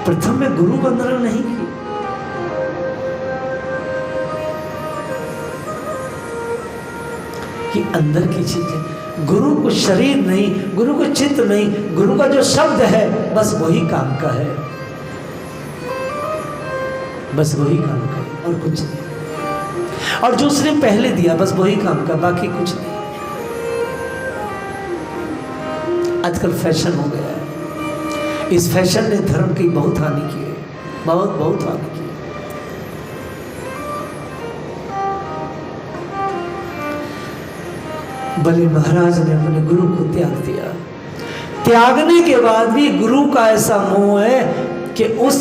प्रथम में गुरु वंदना नहीं की। कि अंदर की चीजें, गुरु को शरीर नहीं, गुरु को चित्त नहीं, गुरु का जो शब्द है बस वही काम का है, बस वही काम का है और कुछ नहीं। और जो उसने पहले दिया बस वही काम का, बाकी कुछ नहीं। आजकल फैशन हो गया है, इस फैशन ने धर्म की बहुत हानि की है, बहुत हानि की है। बलि महाराज ने अपने गुरु को त्याग दिया। त्यागने के बाद भी गुरु का ऐसा मोह है कि उस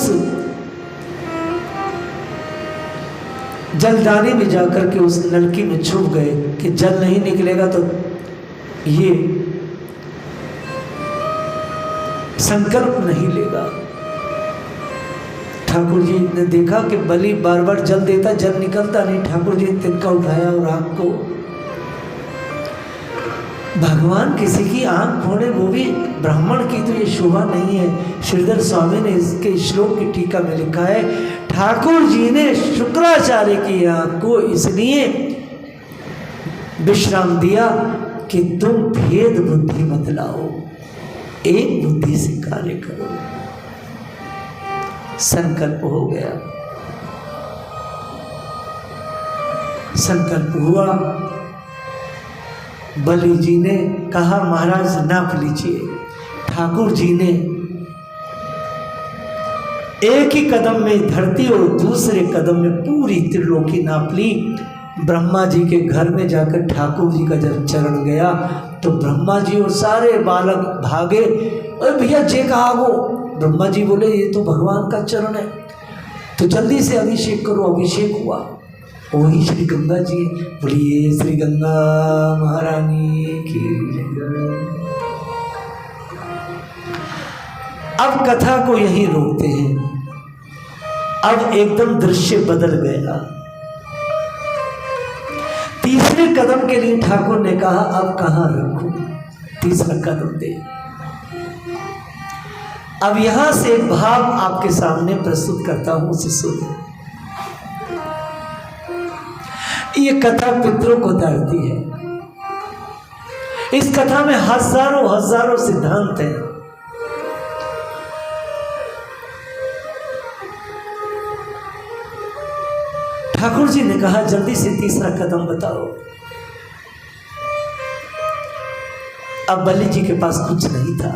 जलदानी में जाकर के उस नलकी में छुप गए कि जल नहीं निकलेगा तो ये संकल्प नहीं लेगा। ठाकुर जी ने देखा कि बलि बार बार जल देता, जल निकलता नहीं। ठाकुर जी ने तिनका उठाया और आंख को, भगवान किसी की आंख फोड़े वो भी ब्राह्मण की, तो ये शोभा नहीं है। श्रीधर स्वामी ने इसके श्लोक की टीका में लिखा है, ठाकुर जी ने शुक्राचार्य की आंख को इसलिए विश्राम दिया कि तुम भेद बुद्धि मत लाओ, एक बुद्धि से कार्य करो। संकल्प हो गया, संकल्प हुआ। बलि जी ने कहा महाराज नाप लीजिए। ठाकुर जी ने एक ही कदम में धरती और दूसरे कदम में पूरी त्रिलोकी नाप ली। ब्रह्मा जी के घर में जाकर ठाकुर जी का जब चरण गया तो ब्रह्मा जी और सारे बालक भागे, अरे भैया जे कहा वो। ब्रह्मा जी बोले ये तो भगवान का चरण है, तो जल्दी से अभिषेक करो। अभिषेक हुआ, वही श्री गंगा जी। बोलिए श्री गंगा महारानी की। अब कथा को यहीं रोकते हैं। अब एकदम दृश्य बदल गया। तीसरे कदम के लिए ठाकुर ने कहा अब कहां रखूं, तीसरा कदम दे। अब यहां से भाव आपके सामने प्रस्तुत करता हूं, उसे सुनिए। ये कथा पितरों को दर्दी है। इस कथा में हजारों हजारों सिद्धांत हैं। ठाकुर जी ने कहा जल्दी से तीसरा कदम बताओ। अब बलि जी के पास कुछ नहीं था,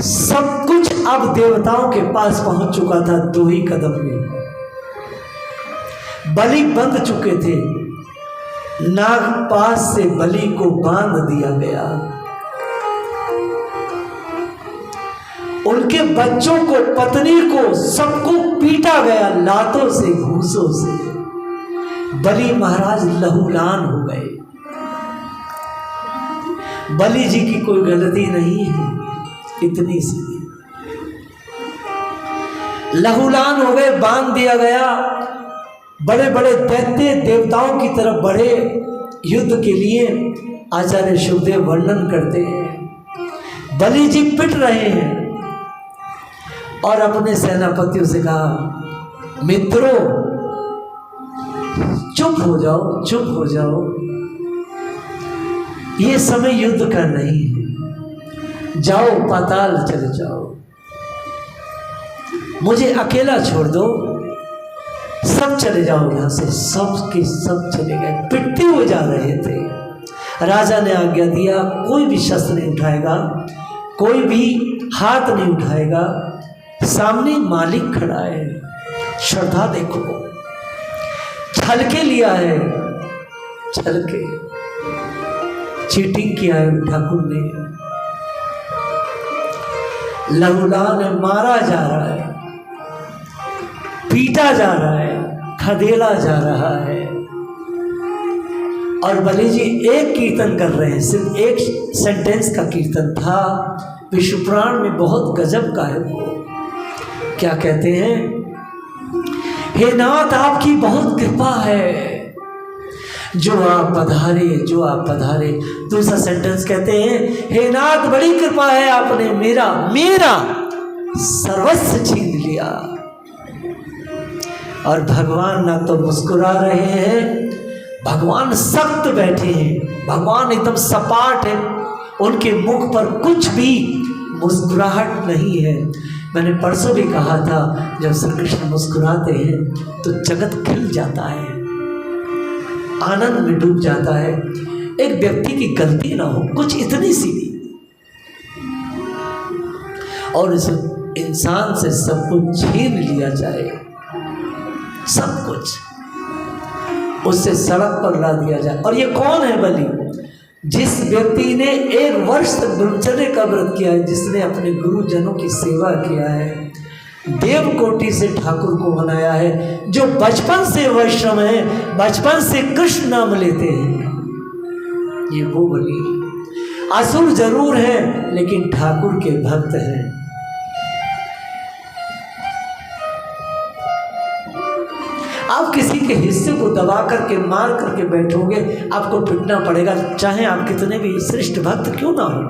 सब कुछ अब देवताओं के पास पहुंच चुका था। दो ही कदम में बलि बंध चुके थे। नागपाश से बलि को बांध दिया गया। उनके बच्चों को, पत्नी को, सबको पीटा गया लातों से, घूसों से। बलि महाराज लहूलान हो गए। बलि जी की कोई गलती नहीं है, इतनी सी लहूलान हो गए, बांध दिया गया। बड़े बड़े दैत्य देवताओं की तरफ बढ़े युद्ध के लिए। आचार्य शुभदेव वर्णन करते हैं बलि जी पिट रहे हैं और अपने सेनापतियों से कहा मित्रों चुप हो जाओ, चुप हो जाओ, ये समय युद्ध का नहीं है, जाओ पाताल चले जाओ, मुझे अकेला छोड़ दो, सब चले जाओ यहां से। सब के सब चले गए, पिटते हुए जा रहे थे। राजा ने आज्ञा दिया कोई भी शस्त्र नहीं उठाएगा, कोई भी हाथ नहीं उठाएगा। सामने मालिक खड़ा है, श्रद्धा देखो, छल के लिया है, छल के चीटिंग किया है ठाकुर ने। लहूलान है, मारा जा रहा है, पीटा जा रहा है, खदेला जा रहा है। और बलि जी एक कीर्तन कर रहे हैं, सिर्फ एक सेंटेंस का कीर्तन था। विष्णु पुराण में बहुत गजब का है वो। क्या कहते हैं, हे नाथ आपकी बहुत कृपा है, जो आप पधारे, जो आप पधारे। दूसरा सेंटेंस कहते हैं, हे नाथ बड़ी कृपा है, आपने मेरा सर्वस्व छीन लिया। और भगवान ना तो मुस्कुरा रहे हैं, भगवान सख्त बैठे हैं, भगवान एकदम सपाट है, उनके मुख पर कुछ भी मुस्कुराहट नहीं है। मैंने परसों भी कहा था, जब श्री कृष्ण मुस्कुराते हैं तो जगत खिल जाता है, आनंद में डूब जाता है। एक व्यक्ति की गलती ना हो, कुछ इतनी सी भी, और इस इंसान से सब कुछ छीन लिया जाए, सब कुछ उससे सड़क पर ला दिया जाए। और ये कौन है बलि? जिस व्यक्ति ने 1 वर्ष तक ब्रह्मचर्य का व्रत किया है, जिसने अपने गुरुजनों की सेवा किया है, देव कोटि से ठाकुर को बनाया है, जो बचपन से वैष्णव है, बचपन से कृष्ण नाम लेते हैं, ये वो बलि। असुर जरूर है लेकिन ठाकुर के भक्त हैं। आप किसी के हिस्से को दबा करके मार करके बैठोगे, आपको पिटना पड़ेगा, चाहे आप कितने भी श्रेष्ठ भक्त क्यों ना हो।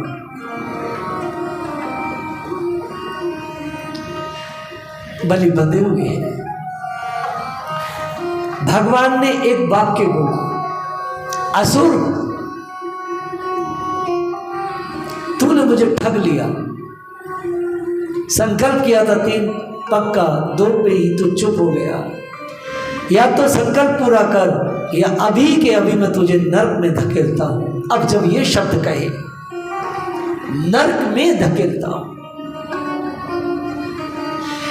बलि बंधे हुए हैं। भगवान ने एक वाक्य बोला, असुर तूने मुझे ठग लिया, संकल्प किया था 3 पक्का, 2 पे ही तो चुप हो गया। या तो संकल्प पूरा कर, या अभी के अभी मैं तुझे नर्क में धकेलता हूं। अब जब ये शब्द कहे, नर्क में धकेलता हूं,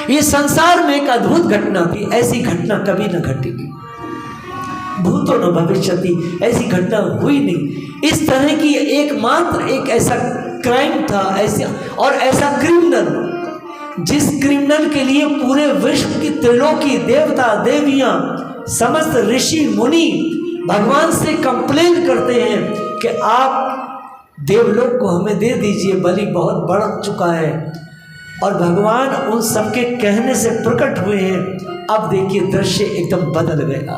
ये संसार में एक अद्भुत घटना थी, ऐसी घटना कभी न घटेगी, भूतो न भविष्यति, ऐसी घटना हुई नहीं। इस तरह की एकमात्र एक ऐसा क्राइम था, और ऐसा क्रिमिनल, जिस क्रिमिनल के लिए पूरे विश्व की त्रिलोकी, देवता देवियां, समस्त ऋषि मुनि भगवान से कंप्लेन करते हैं कि आप देवलोक को हमें दे दीजिए, बलि बहुत बढ़ चुका है। और भगवान उन सबके कहने से प्रकट हुए हैं। अब देखिए दृश्य एकदम बदल गया।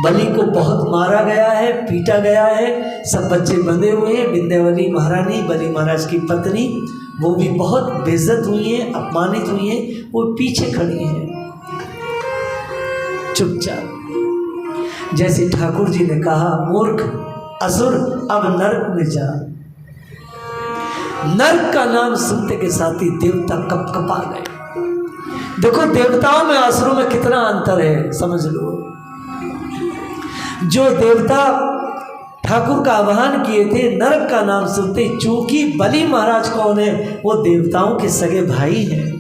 बलि को बहुत मारा गया है, पीटा गया है, सब बच्चे बंधे हुए हैं। विंध्यावली महारानी, बलि महाराज की पत्नी, वो भी बहुत बेइज्जत हुई हैं, अपमानित हुई हैं, वो पीछे खड़ी हैं चुपचाप। जैसे ठाकुर जी ने कहा, मूर्ख असुर अब नरक में जा। नरक का नाम सुनते के साथ ही देवता कपकपा गए। देखो देवताओं में असुरों में कितना अंतर है, समझ लो। जो देवता ठाकुर का आह्वान किए थे, नरक का नाम सुनते, चूंकि बलि महाराज कौन है, वो देवताओं के सगे भाई हैं।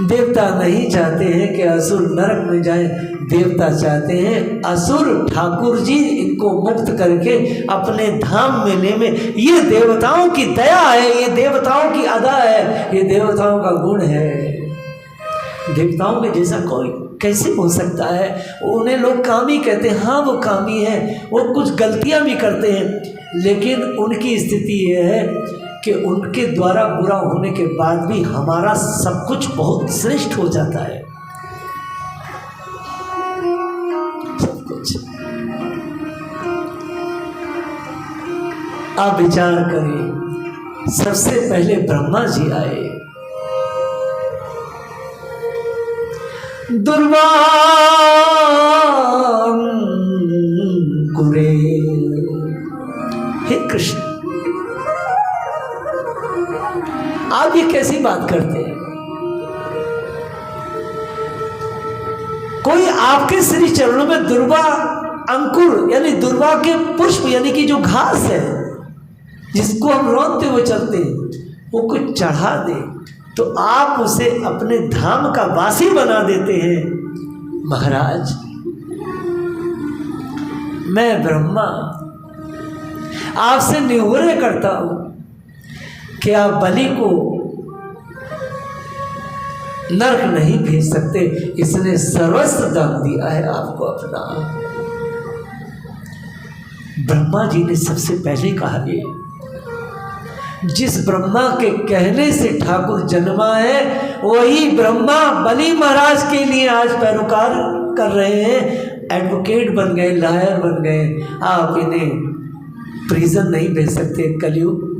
देवता नहीं चाहते हैं कि असुर नरक में जाए, देवता चाहते हैं असुर ठाकुर जी इनको मुक्त करके अपने धाम में ले में। ये देवताओं की दया है, ये देवताओं की अदा है, ये देवताओं का गुण है। देवताओं के जैसा कोई कैसे हो सकता है? उन्हें लोग कामी कहते हैं, हाँ वो कामी हैं, वो कुछ गलतियां भी करते हैं, लेकिन उनकी स्थिति ये है कि उनके द्वारा बुरा होने के बाद भी हमारा सब कुछ बहुत श्रेष्ठ हो जाता है, सब कुछ। आप विचार करें, सबसे पहले ब्रह्मा जी आए, दुर्वांकुरे। हे कृष्ण, आप ये कैसी बात करते हैं? कोई आपके श्री चरणों में दुर्वा अंकुर यानी दुर्वा के पुष्प यानी कि जो घास है जिसको हम रौंदते हुए चलते हैं, वो कोई चढ़ा दे तो आप उसे अपने धाम का वासी बना देते हैं। महाराज, मैं ब्रह्मा आपसे निहोरे करता हूं कि आप बलि को नरक नहीं भेज सकते, इसने सर्वस्व दान दिया है आपको अपना। ब्रह्मा जी ने सबसे पहले कहा, ये जिस ब्रह्मा के कहने से ठाकुर जन्मा है, वही ब्रह्मा बलि महाराज के लिए आज पैरोकार कर रहे हैं। एडवोकेट बन गए, लॉयर बन गए, आप इन्हें प्रिजन नहीं भेज सकते। कलयुग